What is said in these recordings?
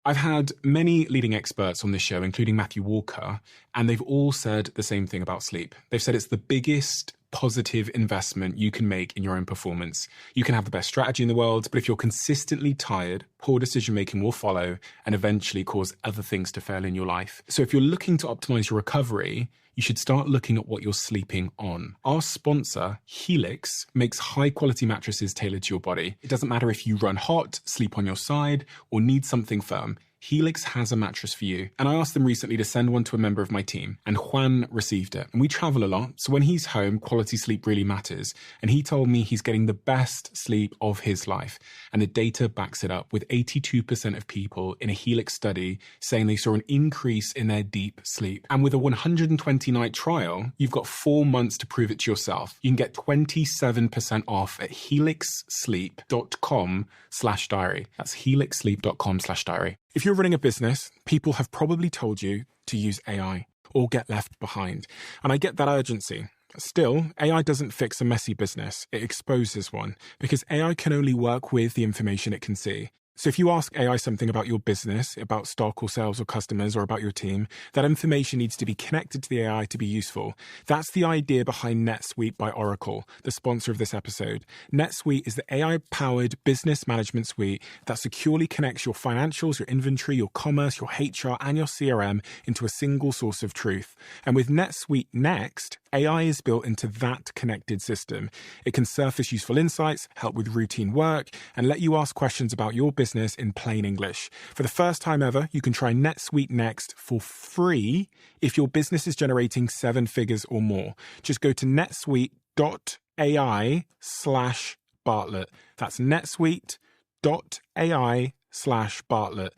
I've had many leading experts on this show, including Matthew Walker, and they've all said the same thing about sleep. They've said it's the biggest positive investment you can make in your own performance. You can have the best strategy in the world, but if you're consistently tired, poor decision-making will follow and eventually cause other things to fail in your life. So if you're looking to optimize your recovery, you should start looking at what you're sleeping on. Our sponsor, Helix, makes high-quality mattresses tailored to your body. It doesn't matter if you run hot, sleep on your side, or need something firm. Helix has a mattress for you. And I asked them recently to send one to a member of my team, and Juan received it. And we travel a lot, so when he's home, quality sleep really matters. And he told me he's getting the best sleep of his life. And the data backs it up, with 82% of people in a Helix study saying they saw an increase in their deep sleep. And with a 120-night trial, you've got 4 months to prove it to yourself. You can get 27% off at helixsleep.com/diary. That's helixsleep.com/diary. If you're running a business, people have probably told you to use AI or get left behind. And I get that urgency. Still, AI doesn't fix a messy business. It exposes one, because AI can only work with the information it can see. So if you ask AI something about your business, about stock or sales or customers or about your team, that information needs to be connected to the AI to be useful. That's the idea behind NetSuite by Oracle, the sponsor of this episode. NetSuite is the AI-powered business management suite that securely connects your financials, your inventory, your commerce, your HR, and your CRM into a single source of truth. And with NetSuite Next, AI is built into that connected system. It can surface useful insights, help with routine work, and let you ask questions about your business in plain English. For the first time ever, you can try NetSuite Next for free if your business is generating 7 figures or more. Just go to netsuite.ai/Bartlett. That's netsuite.ai/Bartlett.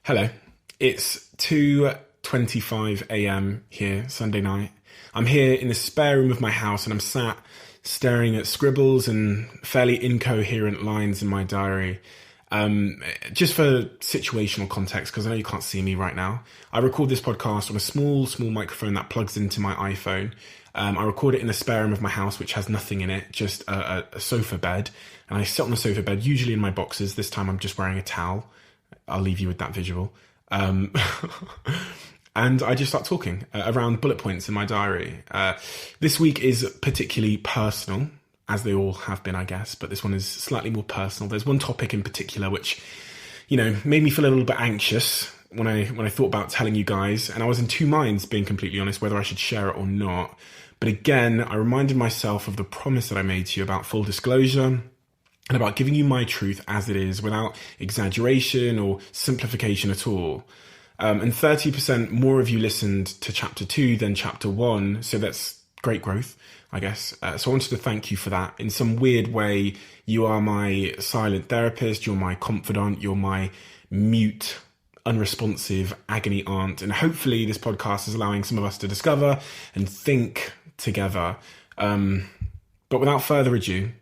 Hello, it's 2:25 a.m. here, Sunday night. I'm here in the spare room of my house and I'm sat staring at scribbles and fairly incoherent lines in my diary. Just for situational context, because I know you can't see me right now, I record this podcast on a small microphone that plugs into my iPhone. I record it in the spare room of my house, which has nothing in it, just a sofa bed. And I sit on the sofa bed, usually in my boxers. This time I'm just wearing a towel. I'll leave you with that visual. And I just start talking around bullet points in my diary. This week is particularly personal, as they all have been, I guess, but this one is slightly more personal. There's one topic in particular which, made me feel a little bit anxious when I thought about telling you guys, and I was in two minds, being completely honest, whether I should share it or not. But again, I reminded myself of the promise that I made to you about full disclosure and about giving you my truth as it is, without exaggeration or simplification at all. And 30% more of you listened to chapter 2 than chapter 1. So that's great growth, I guess. So I wanted to thank you for that. In some weird way, you are my silent therapist. You're my confidant. You're my mute, unresponsive agony aunt. And hopefully this podcast is allowing some of us to discover and think together. But without further ado,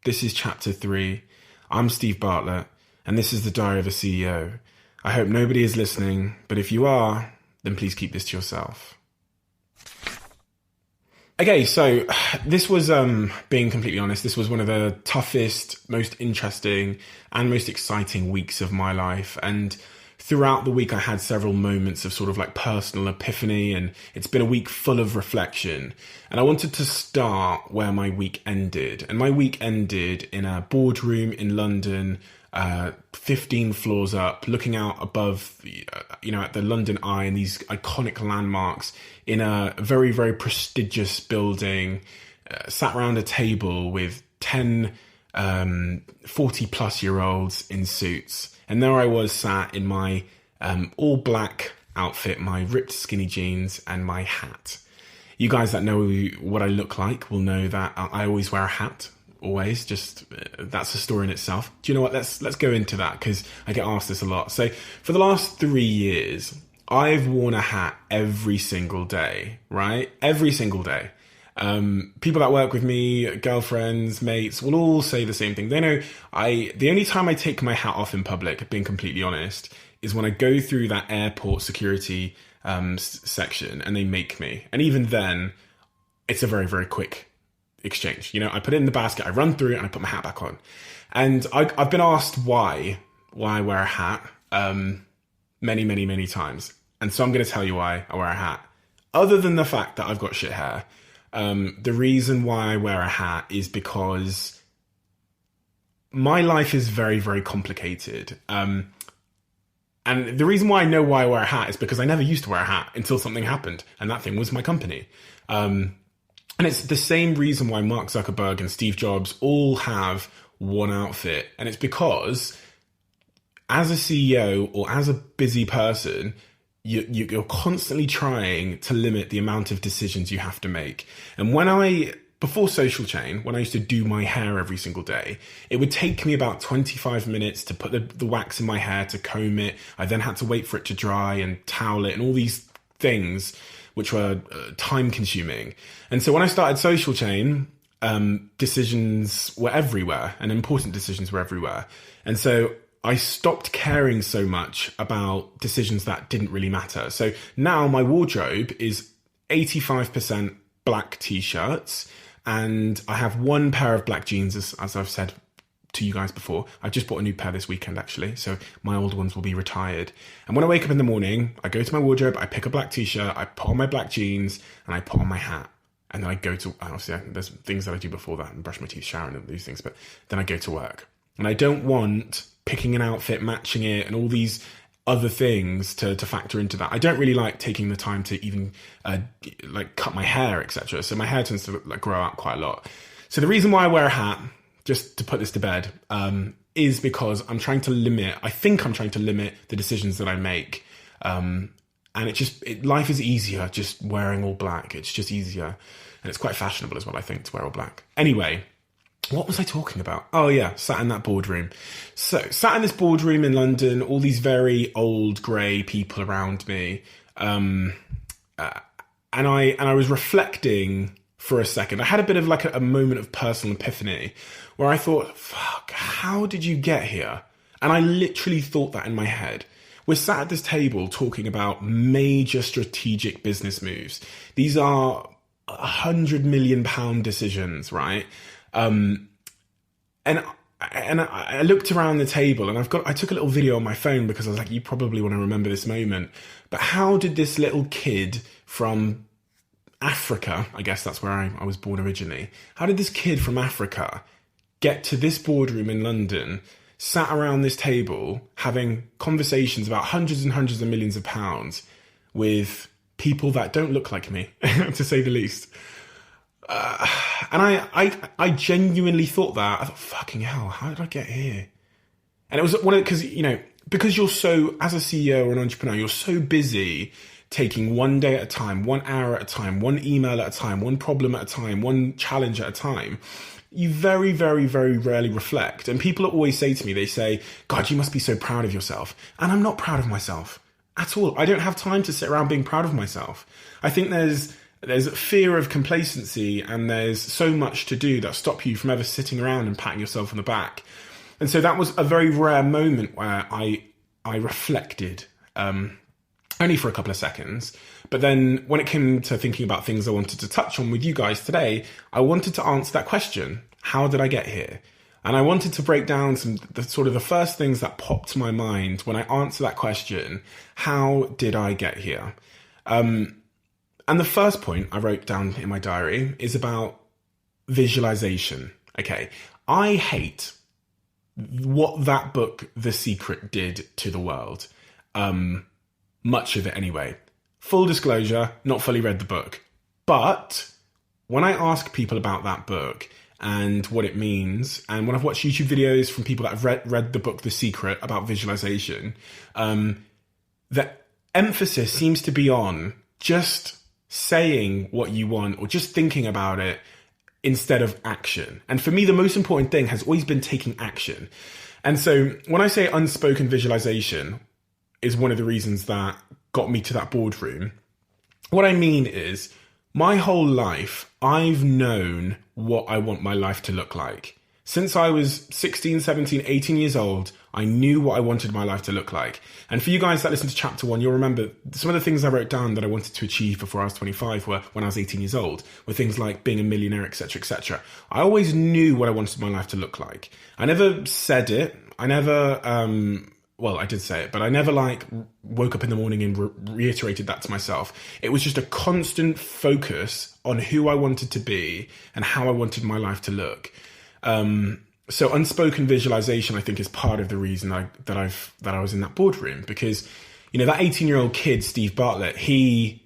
this is chapter 3. I'm Steve Bartlett, and this is the Diary of a CEO. I hope nobody is listening, but if you are, then please keep this to yourself. Okay, so this was, being completely honest, this was one of the toughest, most interesting and most exciting weeks of my life. And throughout the week, I had several moments of sort of like personal epiphany, and it's been a week full of reflection. And I wanted to start where my week ended. And my week ended in a boardroom in London, 15 floors up, looking out above, at the London Eye and these iconic landmarks in a very, very prestigious building, sat around a table with 10 40-plus-year-olds in suits. And there I was sat in my all black outfit, my ripped skinny jeans and my hat. You guys that know what I look like will know that I always wear a hat. Always, just that's a story in itself. Do you know what? Let's go into that, because I get asked this a lot. So for the last 3 years, I've worn a hat every single day, right? Every single day. People that work with me, girlfriends, mates, will all say the same thing. They know the only time I take my hat off in public, being completely honest, is when I go through that airport security section and they make me. And even then, it's a very, very quick exchange. I put it in the basket, I run through it, and I put my hat back on. And I've been asked why I wear a hat. many, many, many times. And so I'm going to tell you why I wear a hat. Other than the fact that I've got shit hair, the reason why I wear a hat is because my life is very, very complicated. And the reason why I know why I wear a hat is because I never used to wear a hat until something happened. And that thing was my company. And it's the same reason why Mark Zuckerberg and Steve Jobs all have one outfit. And it's because as a CEO or as a busy person, you're constantly trying to limit the amount of decisions you have to make. And before Social Chain, when I used to do my hair every single day, it would take me about 25 minutes to put the wax in my hair, to comb it. I then had to wait for it to dry and towel it and all these things, which were time consuming. And so when I started Social Chain, decisions were everywhere and important decisions were everywhere. And so I stopped caring so much about decisions that didn't really matter. So now my wardrobe is 85% black t-shirts, and I have one pair of black jeans, as I've said to you guys before. I've just bought a new pair this weekend, actually, so my old ones will be retired. And when I wake up in the morning, I go to my wardrobe, I pick a black t-shirt, I put on my black jeans, and I put on my hat. And then I go to, obviously, there's things that I do before that, and brush my teeth, shower, and these things, but then I go to work. And I don't want picking an outfit, matching it, and all these other things to factor into that. I don't really like taking the time to even cut my hair, etc. So my hair tends to grow out quite a lot. So the reason why I wear a hat, just to put this to bed, is because I think I'm trying to limit the decisions that I make. And life is easier just wearing all black. It's just easier. And it's quite fashionable as well, I think, to wear all black. Anyway, what was I talking about? Oh yeah, sat in that boardroom. So sat in this boardroom in London, all these very old grey people around me. And I was reflecting for a second. I had a bit of a moment of personal epiphany where I thought, fuck, how did you get here? And I literally thought that in my head. We're sat at this table talking about major strategic business moves. These are £100 million decisions, right? And I looked around the table and I took a little video on my phone because I was like, you probably want to remember this moment. But how did this little kid from Africa, I guess that's where I was born originally. How did this kid from Africa get to this boardroom in London, sat around this table, having conversations about hundreds and hundreds of millions of pounds with people that don't look like me, to say the least? And I genuinely thought that. I thought, fucking hell, how did I get here? And it was because you're so, as a CEO or an entrepreneur, you're so busy taking one day at a time, 1 hour at a time, one email at a time, one problem at a time, one challenge at a time. You very, very, very rarely reflect. And people always say to me, they say, God, you must be so proud of yourself. And I'm not proud of myself at all. I don't have time to sit around being proud of myself. I think there's fear of complacency and there's so much to do that stop you from ever sitting around and patting yourself on the back. And so that was a very rare moment where I reflected, only for a couple of seconds. But then when it came to thinking about things I wanted to touch on with you guys today, I wanted to answer that question. How did I get here? And I wanted to break down the first things that popped to my mind when I answer that question. How did I get here? And the first point I wrote down in my diary is about visualization. Okay. I hate what that book, The Secret, did to the world. Much of it anyway. Full disclosure, not fully read the book. But when I ask people about that book and what it means, and when I've watched YouTube videos from people that have read the book The Secret about visualization, the emphasis seems to be on just saying what you want or just thinking about it instead of action. And for me, the most important thing has always been taking action. And so when I say unspoken visualization is one of the reasons that got me to that boardroom, what I mean is my whole life, I've known what I want my life to look like. Since I was 16, 17, 18 years old, I knew what I wanted my life to look like. And for you guys that listen to chapter 1, you'll remember some of the things I wrote down that I wanted to achieve before I was 25 were when I was 18 years old, were things like being a millionaire, etc., etc. I always knew what I wanted my life to look like. I never said it. I never well, I did say it, but I never like woke up in the morning and reiterated that to myself. It was just a constant focus on who I wanted to be and how I wanted my life to look. So unspoken visualization, I think, is part of the reason that I was in that boardroom, because, you know, that 18-year-old kid, Steve Bartlett, he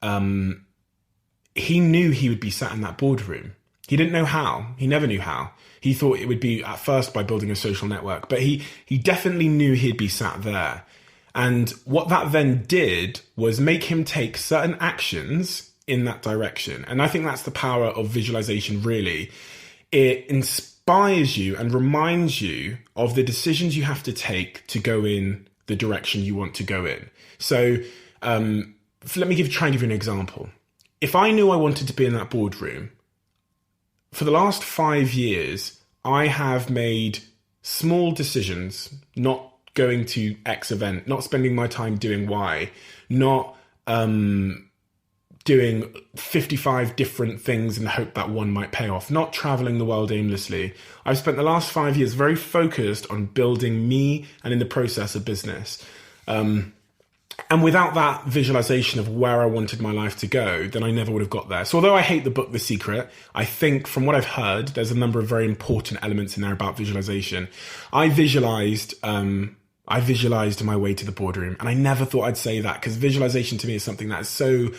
knew he would be sat in that boardroom. He didn't know how. He never knew how. He thought it would be at first by building a social network, but he definitely knew he'd be sat there. And what that then did was make him take certain actions in that direction. And I think that's the power of visualization, really. It inspires you and reminds you of the decisions you have to take to go in the direction you want to go in. So let me try and give you an example. If I knew I wanted to be in that boardroom, for the last 5 years, I have made small decisions, not going to X event, not spending my time doing Y, not doing 55 different things in the hope that one might pay off, not traveling the world aimlessly. I've spent the last 5 years very focused on building me and in the process a business. And without that visualization of where I wanted my life to go, then I never would have got there. So although I hate the book, The Secret, I think from what I've heard, there's a number of very important elements in there about visualization. I visualized my way to the boardroom, and I never thought I'd say that, because visualization to me is something that is so,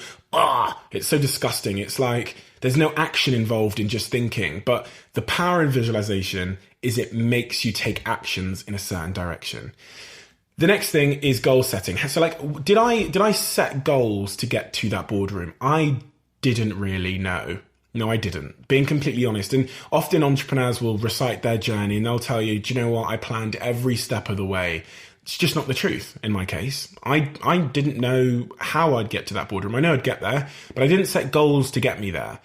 it's so disgusting. It's like there's no action involved in just thinking, but the power in visualization is it makes you take actions in a certain direction. The next thing is goal setting. So like, did I set goals to get to that boardroom? I didn't really know. No, I didn't. Being completely honest. And often entrepreneurs will recite their journey and they'll tell you, do you know what? I planned every step of the way. It's just not the truth in my case. I didn't know how I'd get to that boardroom. I know I'd get there, but I didn't set goals to get me there.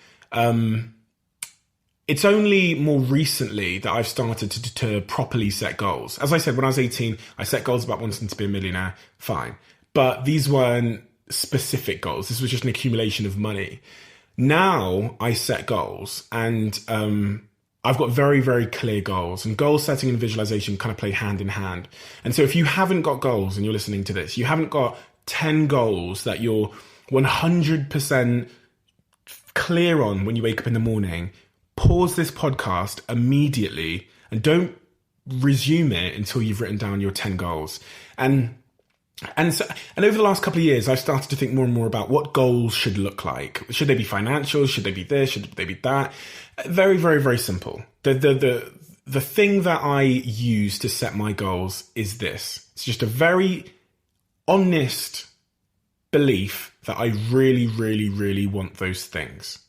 It's only more recently that I've started to properly set goals. As I said, when I was 18, I set goals about wanting to be a millionaire. Fine. But these weren't specific goals. This was just an accumulation of money. Now I set goals, and I've got very, very clear goals, and goal setting and visualization kind of play hand in hand. And so if you haven't got goals and you're listening to this, you haven't got 10 goals that you're 100% clear on when you wake up in the morning, pause this podcast immediately and don't resume it until you've written down your 10 goals. And over the last couple of years, I've started to think more and more about what goals should look like. Should they be financial? Should they be this? Should they be that? Very, very, very simple. The thing that I use to set my goals is this. It's just a very honest belief that I really, really, really want those things.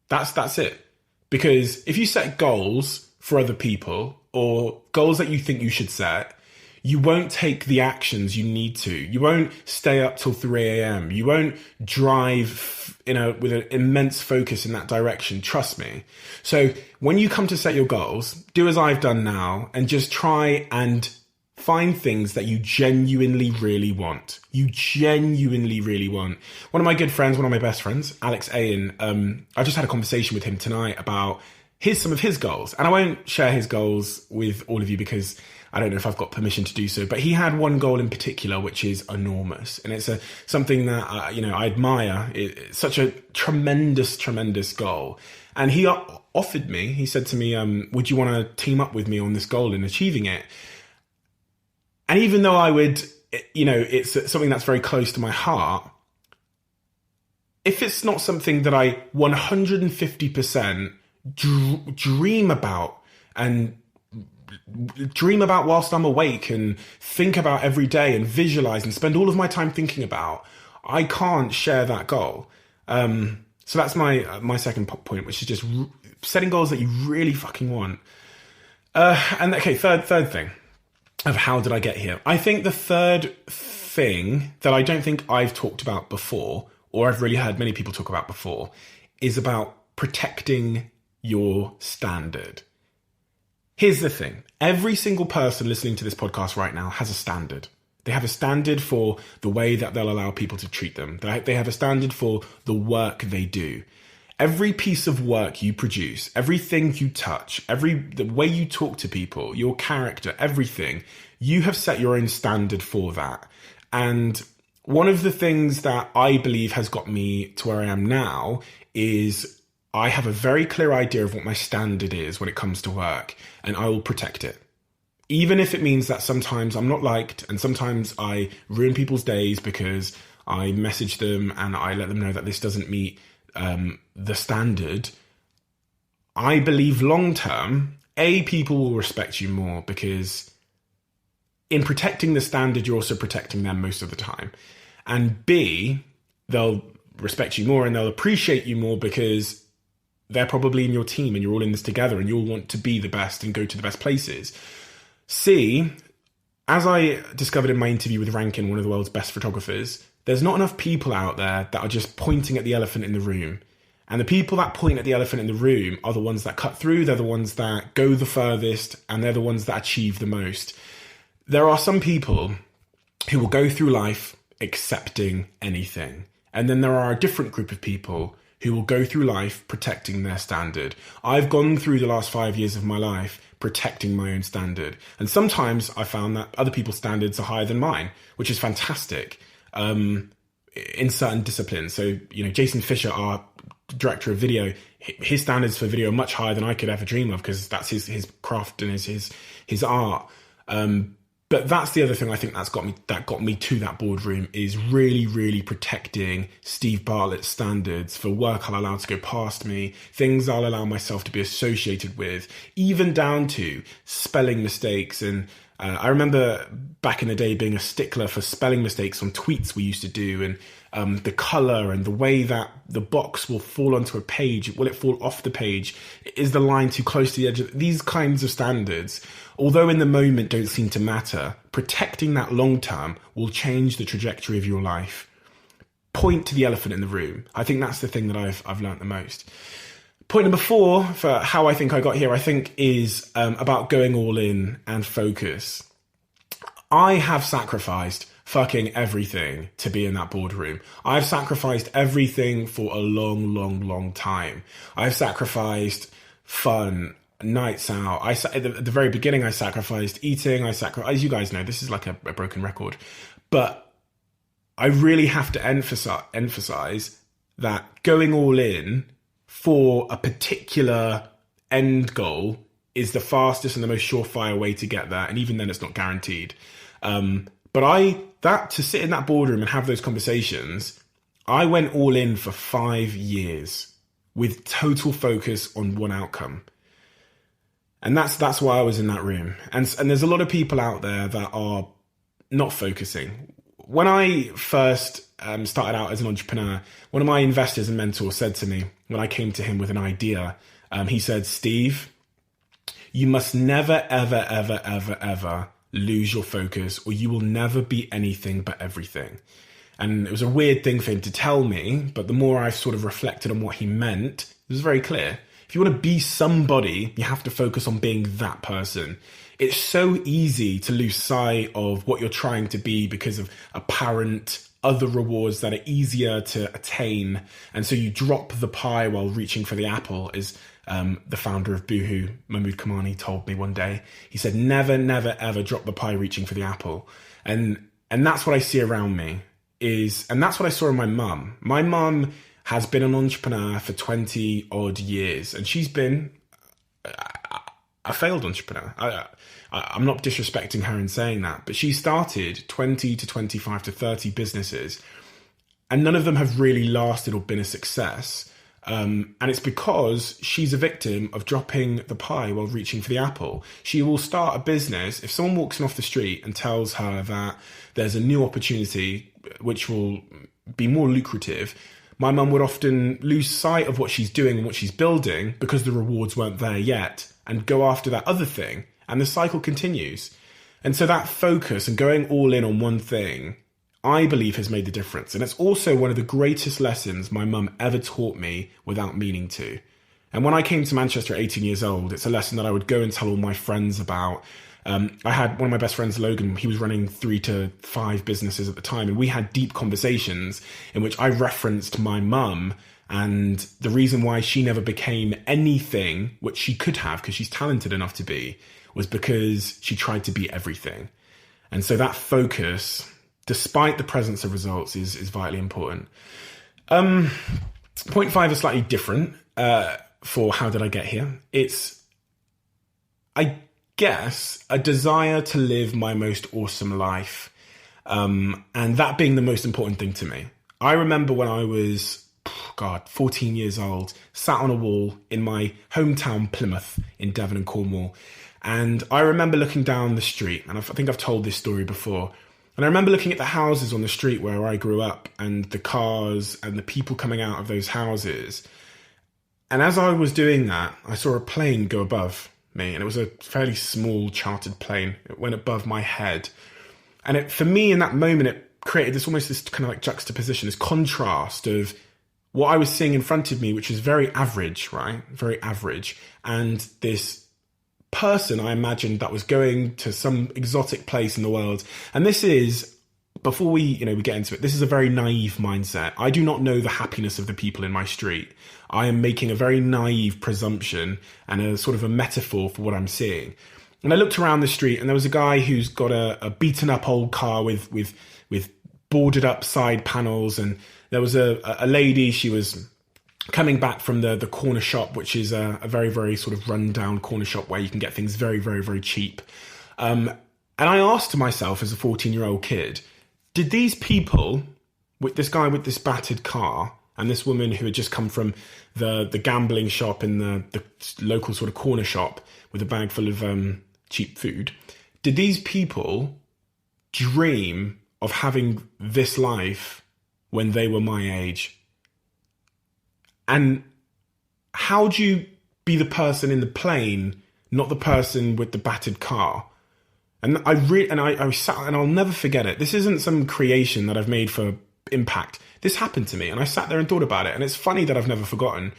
That's it. Because if you set goals for other people or goals that you think you should set, you won't take the actions you need to. You won't stay up till 3 a.m. You won't drive, with an immense focus in that direction. Trust me. So when you come to set your goals, do as I've done now and just try and find things that you genuinely really want. You genuinely really want. One of my good friends, one of my best friends, Alex Ayen, I just had a conversation with him tonight about some of his goals. And I won't share his goals with all of you because I don't know if I've got permission to do so. But he had one goal in particular, which is enormous. And it's something that, I admire. It's such a tremendous, tremendous goal. And he offered me, he said to me, would you want to team up with me on this goal in achieving it? And even though I would, it's something that's very close to my heart, if it's not something that I 150% dream about and dream about whilst I'm awake and think about every day and visualize and spend all of my time thinking about, I can't share that goal. So that's my second point, which is just setting goals that you really fucking want. And okay, third thing of how did I get here? I think the third thing that I don't think I've talked about before, or I've really heard many people talk about before, is about protecting your standard. Here's the thing. Every single person listening to this podcast right now has a standard. They have a standard for the way that they'll allow people to treat them. They have a standard for the work they do. Every piece of work you produce, everything you touch, the way you talk to people, your character, everything, you have set your own standard for that. And one of the things that I believe has got me to where I am now is I have a very clear idea of what my standard is when it comes to work, and I will protect it. Even if it means that sometimes I'm not liked and sometimes I ruin people's days because I message them and I let them know that this doesn't meet the standard. I believe long term, people will respect you more because in protecting the standard, you're also protecting them most of the time. And B, they'll respect you more and they'll appreciate you more because they're probably in your team and you're all in this together and you'll want to be the best and go to the best places. C, as I discovered in my interview with Rankin, one of the world's best photographers, there's not enough people out there that are just pointing at the elephant in the room. And the people that point at the elephant in the room are the ones that cut through, they're the ones that go the furthest, and they're the ones that achieve the most. There are some people who will go through life accepting anything. And then there are a different group of people who will go through life protecting their standard. I've gone through the last 5 years of my life protecting my own standard. And sometimes I found that other people's standards are higher than mine, which is fantastic in certain disciplines. So, Jason Fisher, our director of video, his standards for video are much higher than I could ever dream of because that's his craft and his art. But that's the other thing I think that got me to that boardroom is really, really protecting Steve Bartlett's standards for work I'll allow to go past me, things I'll allow myself to be associated with, even down to spelling mistakes. And I remember back in the day being a stickler for spelling mistakes on tweets we used to do, and the colour and the way that the box will fall onto a page, will it fall off the page? Is the line too close to the edge? These kinds of standards, although in the moment don't seem to matter, protecting that long term will change the trajectory of your life. Point to the elephant in the room. I think that's the thing that I've learned the most. Point number 4 for how I think I got here, I think is about going all in and focus. I have sacrificed fucking everything to be in that boardroom. I've sacrificed everything for a long, long, long time. I've sacrificed fun, nights out. At the very beginning, I sacrificed eating. As you guys know, this is like a broken record. But I really have to emphasize that going all in for a particular end goal is the fastest and the most surefire way to get there. And even then, it's not guaranteed. But to sit in that boardroom and have those conversations, I went all in for 5 years with total focus on one outcome. And that's why I was in that room. And there's a lot of people out there that are not focusing. When I first started out as an entrepreneur, one of my investors and mentors said to me, when I came to him with an idea, he said, "Steve, you must never, ever, ever, ever, ever lose your focus, or you will never be anything but everything." And it was a weird thing for him to tell me, but the more I sort of reflected on what he meant, it was very clear. If you want to be somebody, you have to focus on being that person. It's so easy to lose sight of what you're trying to be because of apparent other rewards that are easier to attain. And so you drop the pie while reaching for the apple, as the founder of Boohoo, Mahmood Kamani, told me one day. He said, never, never, ever drop the pie reaching for the apple. And that's what I see around me and that's what I saw in my mum. My mum has been an entrepreneur for 20 odd years, and she's been a failed entrepreneur. I'm not disrespecting her in saying that, but she started 20 to 25 to 30 businesses, and none of them have really lasted or been a success. And it's because she's a victim of dropping the pie while reaching for the apple. She will start a business. If someone walks in off the street and tells her that there's a new opportunity which will be more lucrative, my mum would often lose sight of what she's doing and what she's building because the rewards weren't there yet, and go after that other thing. And the cycle continues. And so that focus and going all in on one thing, I believe, has made the difference. And it's also one of the greatest lessons my mum ever taught me without meaning to. And when I came to Manchester at 18 years old, it's a lesson that I would go and tell all my friends about. I had one of my best friends, Logan, he was running 3 to 5 businesses at the time. And we had deep conversations in which I referenced my mum and the reason why she never became anything, which she could have because she's talented enough to be, was because she tried to be everything. And so that focus, despite the presence of results, is vitally important. Point 5 is slightly different for how did I get here. It's, I guess, a desire to live my most awesome life. And that being the most important thing to me. I remember when I was, 14 years old, sat on a wall in my hometown Plymouth in Devon and Cornwall. And I remember looking down the street, and I think I've told this story before. And I remember looking at the houses on the street where I grew up and the cars and the people coming out of those houses. And as I was doing that, I saw a plane go above me, and it was a fairly small chartered plane. It went above my head. And for me in that moment, it created this kind of like juxtaposition, this contrast of what I was seeing in front of me, which is very average, right? Very average. And this person I imagined that was going to some exotic place in the world. And this is, before we get into it, this is a very naive mindset. I do not know the happiness of the people in my street. I am making a very naive presumption and a sort of a metaphor for what I'm seeing. And I looked around the street and there was a guy who's got a beaten up old car with boarded up side panels, and there was a lady, she was coming back from the corner shop, which is a very, very sort of run down corner shop where you can get things very, very, very cheap. And I asked myself as a 14-year-old kid, did these people, with this guy with this battered car and this woman who had just come from the gambling shop in the local sort of corner shop with a bag full of cheap food, did these people dream of having this life when they were my age? And how do you be the person in the plane, not the person with the battered car? And I sat, and I'll never forget it. This isn't some creation that I've made for impact. This happened to me, and I sat there and thought about it. And it's funny that I've never forgotten.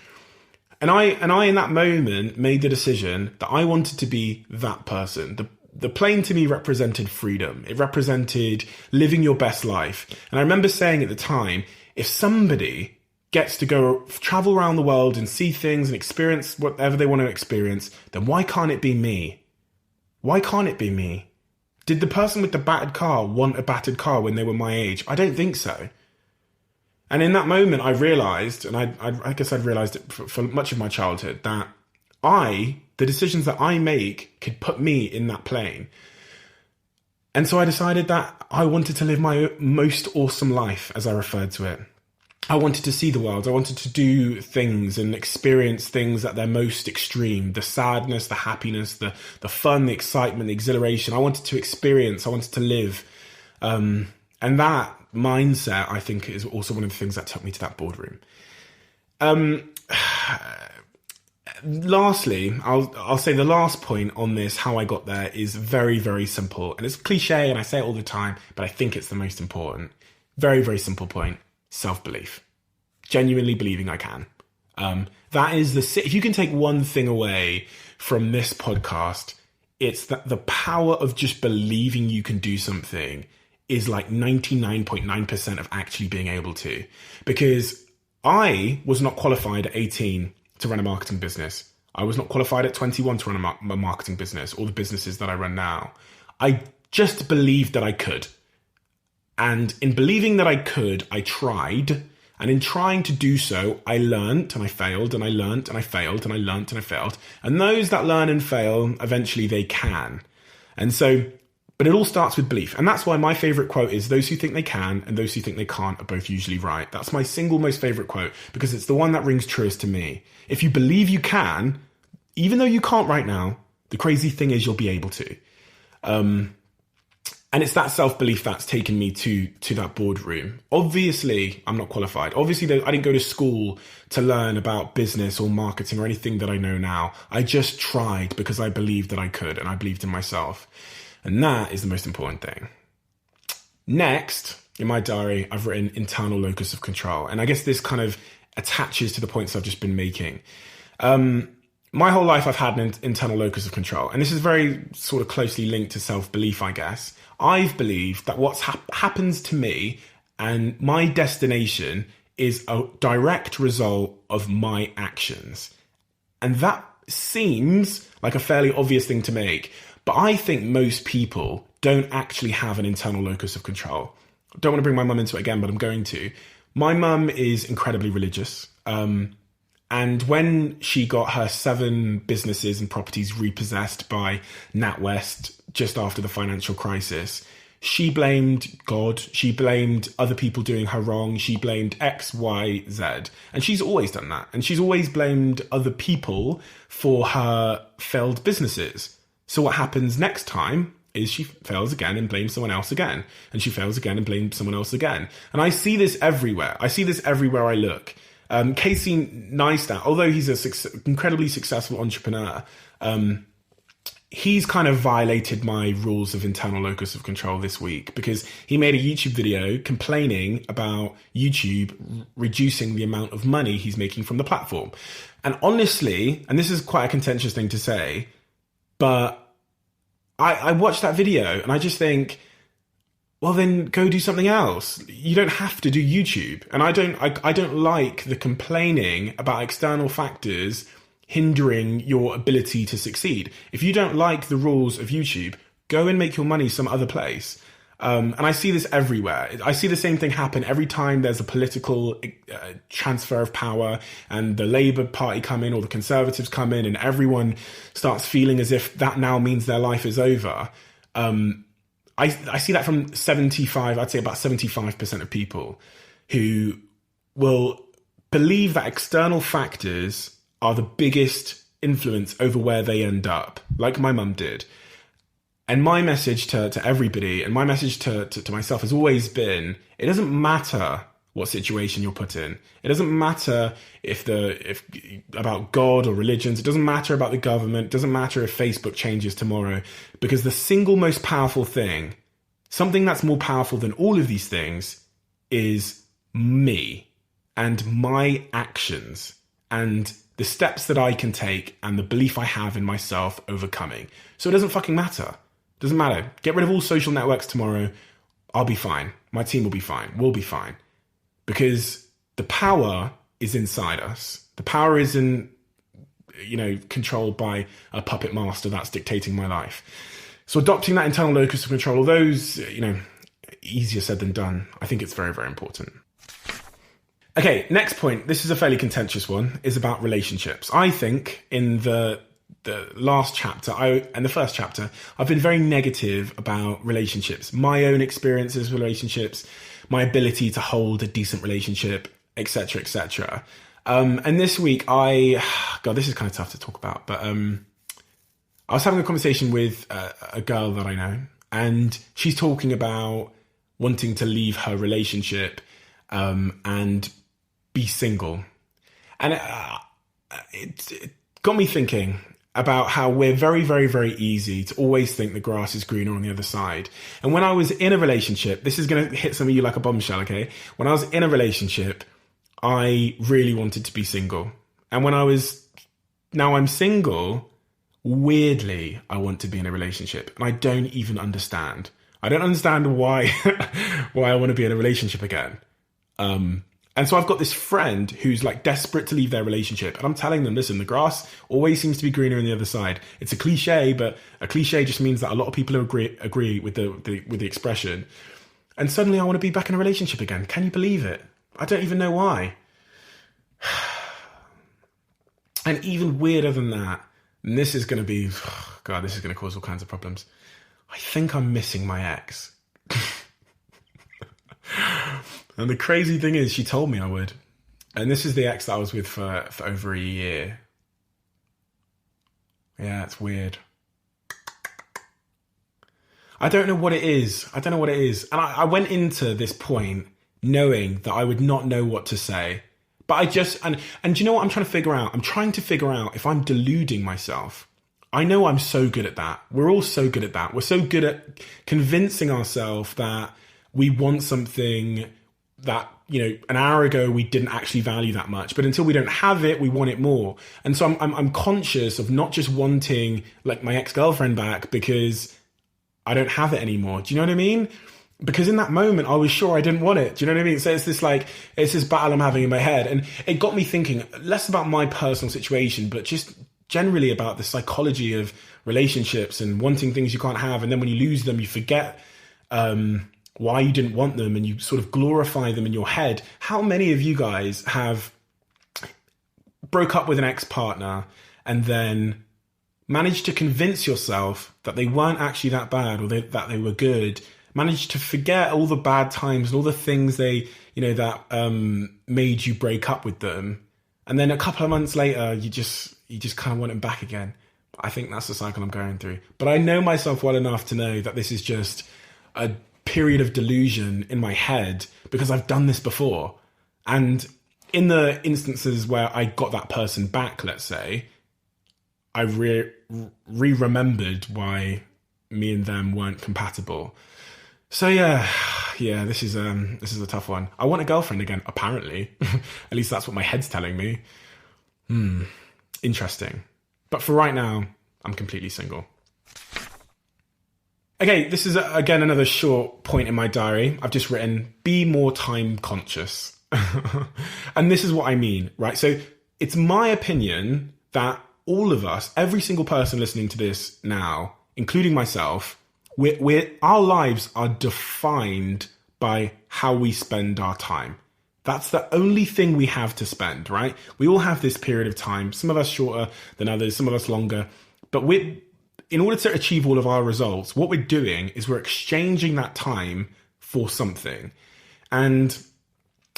And I in that moment made the decision that I wanted to be that person. The plane to me represented freedom. It represented living your best life. And I remember saying at the time, if somebody gets to go travel around the world and see things and experience whatever they want to experience, then why can't it be me? Why can't it be me? Did the person with the battered car want a battered car when they were my age? I don't think so. And in that moment, I realized, and I guess I'd realized it for much of my childhood, that the decisions that I make could put me in that plane. And so I decided that I wanted to live my most awesome life, as I referred to it. I wanted to see the world. I wanted to do things and experience things at their most extreme. The sadness, the happiness, the fun, the excitement, the exhilaration. I wanted to experience. I wanted to live. And that mindset, I think, is also one of the things that took me to that boardroom. Lastly, I'll say the last point on this, how I got there, is very, very simple. And it's cliche and I say it all the time, but I think it's the most important. Very, very simple point. Self-belief. Genuinely believing I can. That is if you can take one thing away from this podcast, it's that the power of just believing you can do something is like 99.9% of actually being able to. Because I was not qualified at 18 to run a marketing business. I was not qualified at 21 to run a marketing business, or the businesses that I run now. I just believed that I could. And in believing that I could, I tried. And in trying to do so, I learnt and I failed, and I learnt and I failed, and I learnt and I failed. And those that learn and fail, eventually they can. And so, but it all starts with belief. And that's why my favorite quote is, those who think they can and those who think they can't are both usually right. That's my single most favorite quote, because it's the one that rings truest to me. If you believe you can, even though you can't right now, the crazy thing is you'll be able to. And it's that self-belief that's taken me to that boardroom. Obviously, I'm not qualified. Obviously, I didn't go to school to learn about business or marketing or anything that I know now. I just tried because I believed that I could, and I believed in myself. And that is the most important thing. Next, in my diary, I've written internal locus of control. And I guess this kind of attaches to the points I've just been making. my whole life I've had an internal locus of control, and this is very sort of closely linked to self-belief, I guess. I've believed that what's happens to me and my destination is a direct result of my actions. And that seems like a fairly obvious thing to make, but I think most people don't actually have an internal locus of control. I don't want to bring my mum into it again, but I'm going to. My mum is incredibly religious. And when she got her 7 businesses and properties repossessed by NatWest just after the financial crisis, she blamed God, she blamed other people doing her wrong, she blamed X, Y, Z. And she's always done that. And she's always blamed other people for her failed businesses. So what happens next time is she fails again and blames someone else again. And she fails again and blames someone else again. And I see this everywhere. I see this everywhere I look. Casey Neistat, although he's an incredibly successful entrepreneur, he's kind of violated my rules of internal locus of control this week because he made a YouTube video complaining about YouTube reducing the amount of money he's making from the platform. And honestly, and this is quite a contentious thing to say, but I watched that video and I just think, well, then go do something else. You don't have to do YouTube. And I don't like the complaining about external factors hindering your ability to succeed. If you don't like the rules of YouTube, go and make your money some other place. And I see this everywhere. I see the same thing happen every time there's a political transfer of power and the Labour Party come in or the Conservatives come in and everyone starts feeling as if that now means their life is over. I see that from I'd say about 75% of people who will believe that external factors are the biggest influence over where they end up, like my mum did. And my message to everybody and my message to myself has always been, it doesn't matter what situation you're put in. It doesn't matter if about God or religions. It doesn't matter about the government. It doesn't matter if Facebook changes tomorrow, because the single most powerful thing, something that's more powerful than all of these things, is me and my actions and the steps that I can take and the belief I have in myself overcoming. So it doesn't fucking matter. It doesn't matter. Get rid of all social networks tomorrow. I'll be fine. My team will be fine. We'll be fine. Because the power is inside us. The power isn't, controlled by a puppet master that's dictating my life. So adopting that internal locus of control, although those, easier said than done, I think it's very, very important. Okay, next point. This is a fairly contentious one, is about relationships. I think in the last chapter and the first chapter, I've been very negative about relationships, my own experiences with relationships, my ability to hold a decent relationship, etc., etc. And this week, God, this is kind of tough to talk about, but I was having a conversation with a girl that I know, and she's talking about wanting to leave her relationship and be single. And it got me thinking about how we're very, very, very easy to always think the grass is greener on the other side. And when I was in a relationship, this is going to hit some of you like a bombshell, okay? When I was in a relationship, I really wanted to be single. And now I'm single, weirdly, I want to be in a relationship. And I don't even understand. I don't understand why I want to be in a relationship again. And so I've got this friend who's like desperate to leave their relationship. And I'm telling them, listen, the grass always seems to be greener on the other side. It's a cliche, but a cliche just means that a lot of people agree with the expression. And suddenly I want to be back in a relationship again. Can you believe it? I don't even know why. And even weirder than that, and this is going to be, God, this is going to cause all kinds of problems. I think I'm missing my ex. And the crazy thing is, she told me I would. And this is the ex that I was with for over a year. Yeah, it's weird. I don't know what it is. And I went into this point knowing that I would not know what to say. But and do you know what I'm trying to figure out? I'm trying to figure out if I'm deluding myself. I know I'm so good at that. We're all so good at that. We're so good at convincing ourselves that we want something that, an hour ago we didn't actually value that much, but until we don't have it, we want it more. And so I'm conscious of not just wanting like my ex-girlfriend back because I don't have it anymore. Do you know what I mean? Because in that moment, I was sure I didn't want it. Do you know what I mean? So it's this battle I'm having in my head. And it got me thinking less about my personal situation, but just generally about the psychology of relationships and wanting things you can't have. And then when you lose them, you forget why you didn't want them and you sort of glorify them in your head. How many of you guys have broke up with an ex-partner and then managed to convince yourself that they weren't actually that bad or that they were good? Managed to forget all the bad times and all the things they, that made you break up with them. And then a couple of months later, you just kind of want them back again. I think that's the cycle I'm going through. But I know myself well enough to know that this is just a period of delusion in my head because I've done this before. And in the instances where I got that person back, let's say, I remembered why me and them weren't compatible. So yeah, this is a tough one. I want a girlfriend again, apparently. At least that's what my head's telling me. Interesting. But for right now, I'm completely single. Okay, this is again another short point in my diary. I've just written, be more time conscious. And this is what I mean, right? So it's my opinion that all of us, every single person listening to this now, including myself, our lives are defined by how we spend our time. That's the only thing we have to spend, right? We all have this period of time, some of us shorter than others, some of us longer. But in order to achieve all of our results, what we're doing is we're exchanging that time for something. And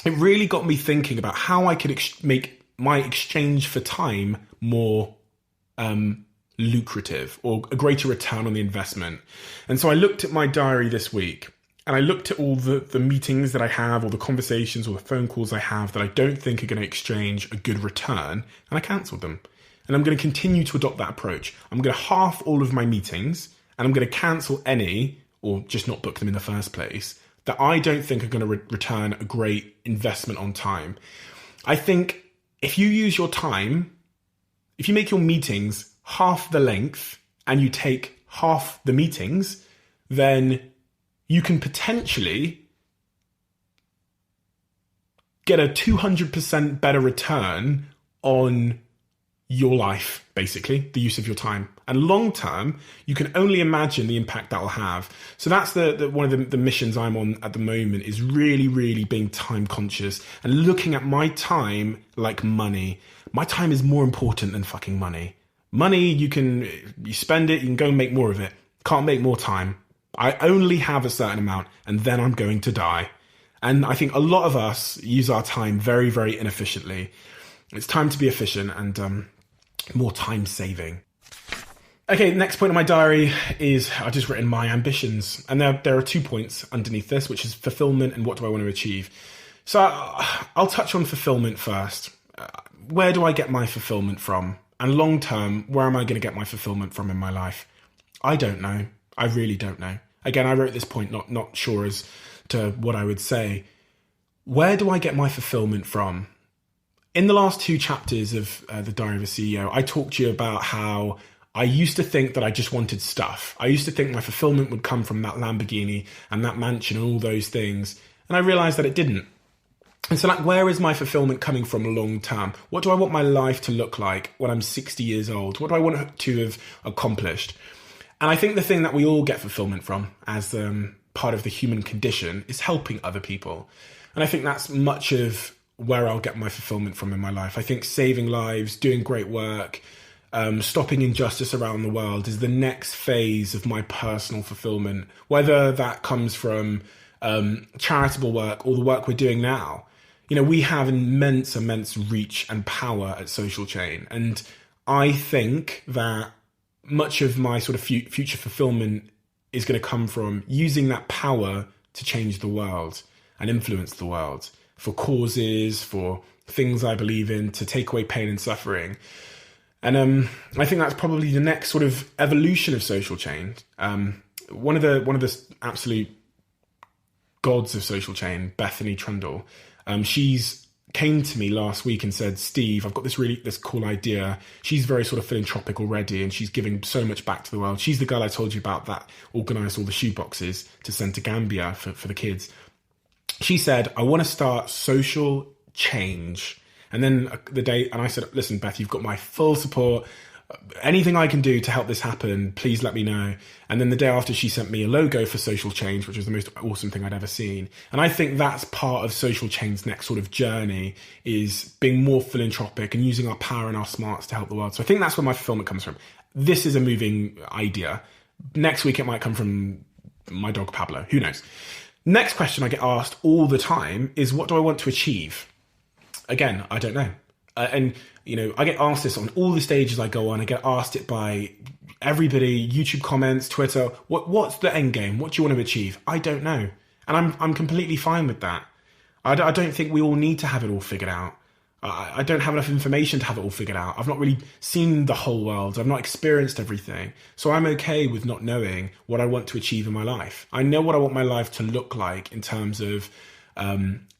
it really got me thinking about how I could make my exchange for time more lucrative or a greater return on the investment. And so I looked at my diary this week and I looked at all the meetings that I have or the conversations or the phone calls I have that I don't think are going to exchange a good return, and I cancelled them. And I'm going to continue to adopt that approach. I'm going to half all of my meetings and I'm going to cancel any, or just not book them in the first place, that I don't think are going to return a great investment on time. I think if you use your time, if you make your meetings half the length and you take half the meetings, then you can potentially get a 200% better return on your life, basically, the use of your time. And long term, you can only imagine the impact that will have. So that's one of the missions I'm on at the moment, is really, really being time conscious and looking at my time like money. My time is more important than fucking money. Money, you spend it, you can go and make more of it. Can't make more time. I only have a certain amount and then I'm going to die. And I think a lot of us use our time very, very inefficiently. It's time to be efficient and more time saving. Okay, next point on my diary is I've just written my ambitions. And there are 2 points underneath this, which is fulfillment and what do I want to achieve. So I'll touch on fulfillment first. Where do I get my fulfillment from? And long term, where am I going to get my fulfillment from in my life? I don't know. I really don't know. Again, I wrote this point not sure as to what I would say. Where do I get my fulfillment from? In the last 2 chapters of The Diary of a CEO, I talked to you about how I used to think that I just wanted stuff. I used to think my fulfillment would come from that Lamborghini and that mansion and all those things. And I realized that it didn't. And so where is my fulfillment coming from long term? What do I want my life to look like when I'm 60 years old? What do I want to have accomplished? And I think the thing that we all get fulfillment from as part of the human condition is helping other people. And I think that's much of where I'll get my fulfillment from in my life. I think saving lives, doing great work, stopping injustice around the world is the next phase of my personal fulfillment, whether that comes from charitable work or the work we're doing now. We have immense reach and power at Social Chain. And I think that much of my sort of future fulfillment is going to come from using that power to change the world and influence the world for causes, for things I believe in, to take away pain and suffering. And I think that's probably the next sort of evolution of Social Chain. One of the absolute gods of social chain, Bethany Trundle. She's came to me last week and said, Steve, I've got this cool idea. She's very sort of philanthropic already, and she's giving so much back to the world. She's the girl I told you about that organised all the shoe boxes to send to Gambia for the kids. She said, I want to start social change. And then I said, listen, Beth, you've got my full support. Anything I can do to help this happen, please let me know. And then the day after, she sent me a logo for social change, which was the most awesome thing I'd ever seen. And I think that's part of social change's next sort of journey, is being more philanthropic and using our power and our smarts to help the world. So I think that's where my fulfillment comes from. This is a moving idea. Next week, it might come from my dog, Pablo. Who knows? Next question I get asked all the time is, what do I want to achieve? Again, I don't know. And, you know, I get asked this on all the stages I go on. I get asked it by everybody, YouTube comments, Twitter. What's the end game? What do you want to achieve? I don't know. And I'm completely fine with that. I don't think we all need to have it all figured out. I don't have enough information to have it all figured out. I've not really seen the whole world. I've not experienced everything. So I'm okay with not knowing what I want to achieve in my life. I know what I want my life to look like in terms of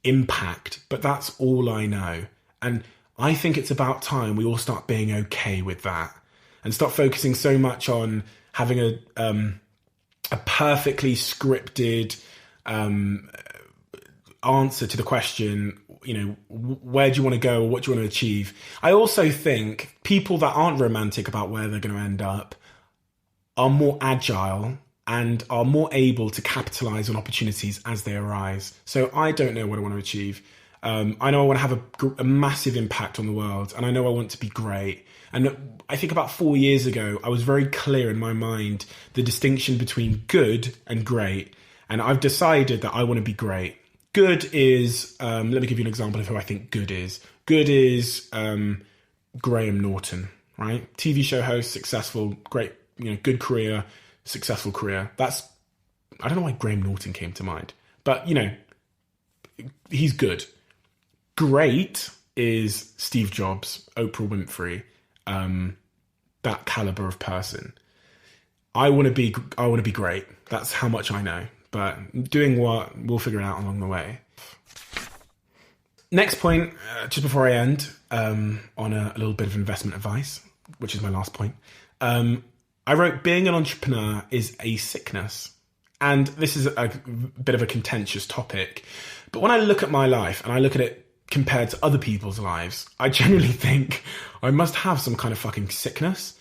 impact, but that's all I know. And I think it's about time we all start being okay with that and start focusing so much on having a perfectly scripted answer to the question, you know, where do you want to go or what do you want to achieve? I also think people that aren't romantic about where they're going to end up are more agile and are more able to capitalize on opportunities as they arise. So I don't know what I want to achieve. I know I want to have a massive impact on the world, and I know I want to be great. And I think about 4 years ago, I was very clear in my mind the distinction between good and great. And I've decided that I want to be great. Good is, let me give you an example of who I think good is. Good is Graham Norton, right? TV show host, successful, great, you know, good career, successful career. I don't know why Graham Norton came to mind, but, you know, he's good. Great is Steve Jobs, Oprah Winfrey, that caliber of person. I want to be great. That's how much I know. But doing what, we'll figure it out along the way. Next point, just before I end, on a little bit of investment advice, which is my last point. I wrote, being an entrepreneur is a sickness. And this is a bit of a contentious topic. But when I look at my life and I look at it compared to other people's lives, I generally think I must have some kind of fucking sickness.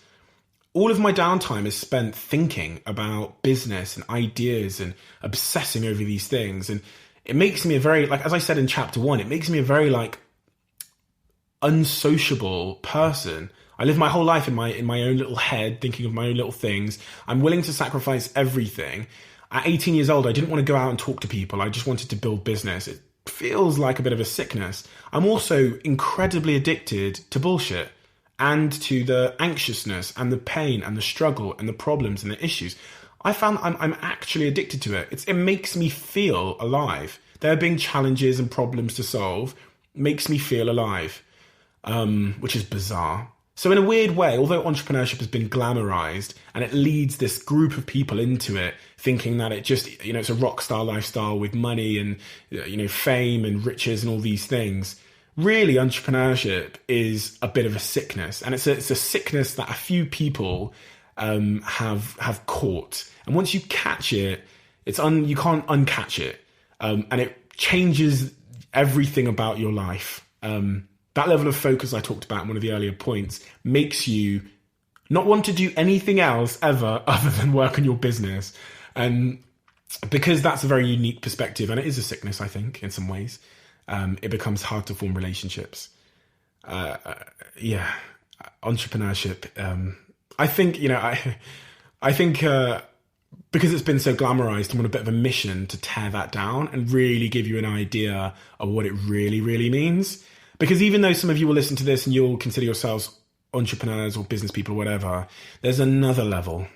All of my downtime is spent thinking about business and ideas and obsessing over these things. And it makes me a very, like, as I said in chapter 1, it makes me a very, like, unsociable person. I live my whole life in my own little head, thinking of my own little things. I'm willing to sacrifice everything. At 18 years old, I didn't want to go out and talk to people. I just wanted to build business. It feels like a bit of a sickness. I'm also incredibly addicted to bullshit and to the anxiousness and the pain and the struggle and the problems and the issues. I found I'm actually addicted to it. It makes me feel alive. There being challenges and problems to solve makes me feel alive, which is bizarre. So in a weird way, although entrepreneurship has been glamorized and it leads this group of people into it, thinking that it just, you know, it's a rock star lifestyle with money and, you know, fame and riches and all these things, really entrepreneurship is a bit of a sickness. And it's a sickness that a few people have caught. And once you catch it, you can't uncatch it. And it changes everything about your life. That level of focus I talked about in one of the earlier points makes you not want to do anything else ever other than work on your business. And because that's a very unique perspective, and it is a sickness, I think, in some ways, it becomes hard to form relationships. Entrepreneurship. I think, you know, I think because it's been so glamorized, I'm on a bit of a mission to tear that down and really give you an idea of what it really, really means. Because even though some of you will listen to this and you'll consider yourselves entrepreneurs or business people or whatever, there's another level.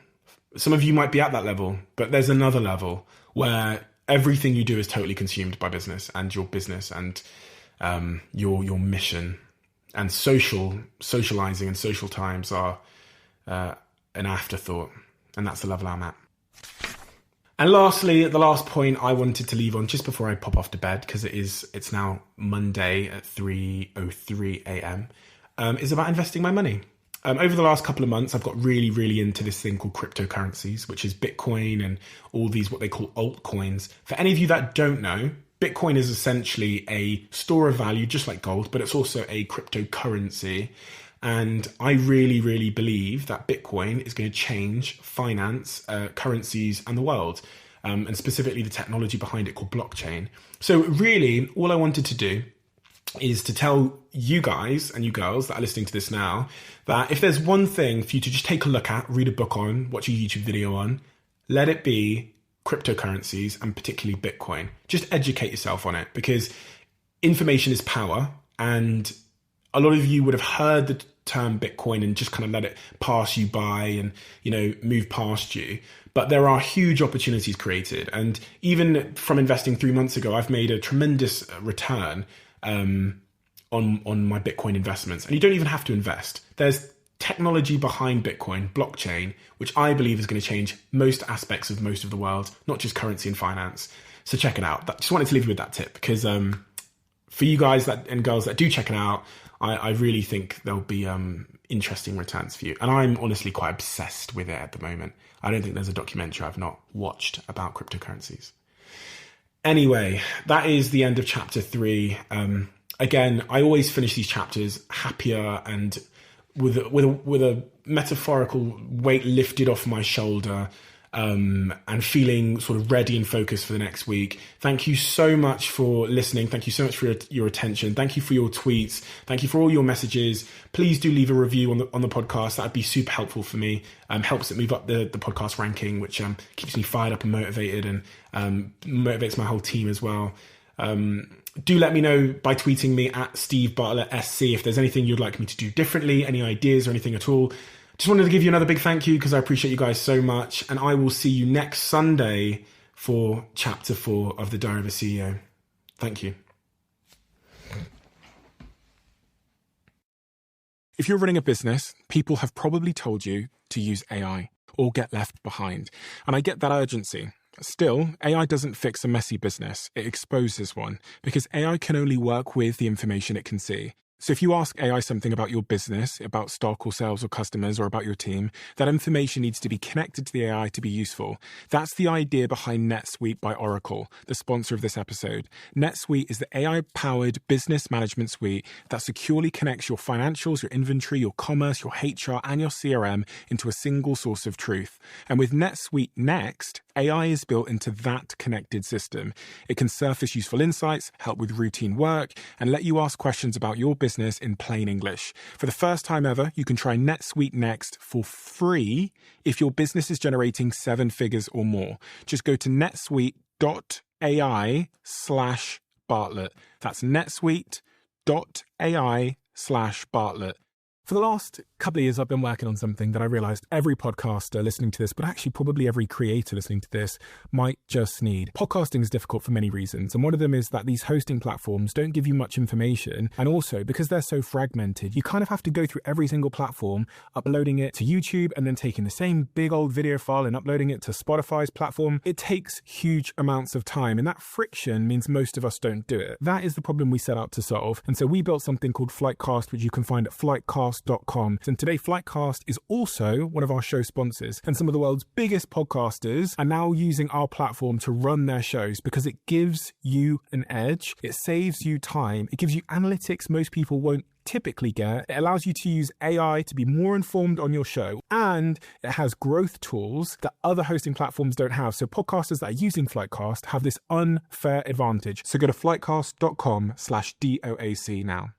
Some of you might be at that level, but there's another level where everything you do is totally consumed by business and your mission. And socializing and social times are an afterthought. And that's the level I'm at. And lastly, the last point I wanted to leave on just before I pop off to bed, because it's now Monday at 3:03 a.m., is about investing my money. Over the last couple of months, I've got really, really into this thing called cryptocurrencies, which is Bitcoin and all these what they call altcoins. For any of you that don't know, Bitcoin is essentially a store of value, just like gold, but it's also a cryptocurrency. And I really, really believe that Bitcoin is going to change finance, currencies, and the world, and specifically the technology behind it called blockchain. So really, all I wanted to do is to tell you guys and you girls that are listening to this now that if there's one thing for you to just take a look at, read a book on, watch a YouTube video on, let it be cryptocurrencies and particularly Bitcoin. Just educate yourself on it, because information is power, and a lot of you would have heard the term Bitcoin and just kind of let it pass you by and, move past you. But there are huge opportunities created. And even from investing 3 months ago, I've made a tremendous return on my Bitcoin investments. And you don't even have to invest. There's technology behind Bitcoin, blockchain, which I believe is going to change most aspects of most of the world, not just currency and finance. So check it out. Just wanted to leave you with that tip, because for you guys and girls that do check it out, I really think there'll be interesting returns for you. And I'm honestly quite obsessed with it at the moment. I don't think there's a documentary I've not watched about cryptocurrencies. Anyway, that is the end of chapter 3. Again, I always finish these chapters happier and with a metaphorical weight lifted off my shoulder, and feeling sort of ready and focused for the next week. Thank you so much for listening. Thank you so much for your attention. Thank you for your tweets. Thank you for all your messages. Please do leave a review on the podcast. That'd be super helpful for me. Helps it move up the podcast ranking, which keeps me fired up and motivated, and motivates my whole team as well. Do let me know by tweeting me at Steve Bartlett SC if there's anything you'd like me to do differently, any ideas or anything at all. Just wanted to give you another big thank you, because I appreciate you guys so much. And I will see you next Sunday for chapter 4 of The Diary of a CEO. Thank you. If you're running a business, people have probably told you to use AI or get left behind. And I get that urgency. Still, AI doesn't fix a messy business. It exposes one, because AI can only work with the information it can see. So if you ask AI something about your business, about stock or sales or customers or about your team, that information needs to be connected to the AI to be useful. That's the idea behind NetSuite by Oracle, the sponsor of this episode. NetSuite is the AI-powered business management suite that securely connects your financials, your inventory, your commerce, your HR, and your CRM into a single source of truth. And with NetSuite Next, AI is built into that connected system. It can surface useful insights, help with routine work, and let you ask questions about your business in plain English. For the first time ever, you can try NetSuite Next for free if your business is generating 7 figures or more. Just go to netsuite.ai/Bartlett. That's netsuite.ai/Bartlett. For the last couple of years, I've been working on something that I realized every podcaster listening to this, but actually probably every creator listening to this, might just need. Podcasting is difficult for many reasons, and one of them is that these hosting platforms don't give you much information, and also because they're so fragmented, you kind of have to go through every single platform, uploading it to YouTube, and then taking the same big old video file and uploading it to Spotify's platform. It takes huge amounts of time, and that friction means most of us don't do it. That is the problem we set out to solve, and so we built something called Flightcast, which you can find at flightcast.com. And today, Flightcast is also one of our show sponsors. And some of the world's biggest podcasters are now using our platform to run their shows because it gives you an edge. It saves you time. It gives you analytics most people won't typically get. It allows you to use AI to be more informed on your show. And it has growth tools that other hosting platforms don't have. So podcasters that are using Flightcast have this unfair advantage. So go to flightcast.com/DOAC now.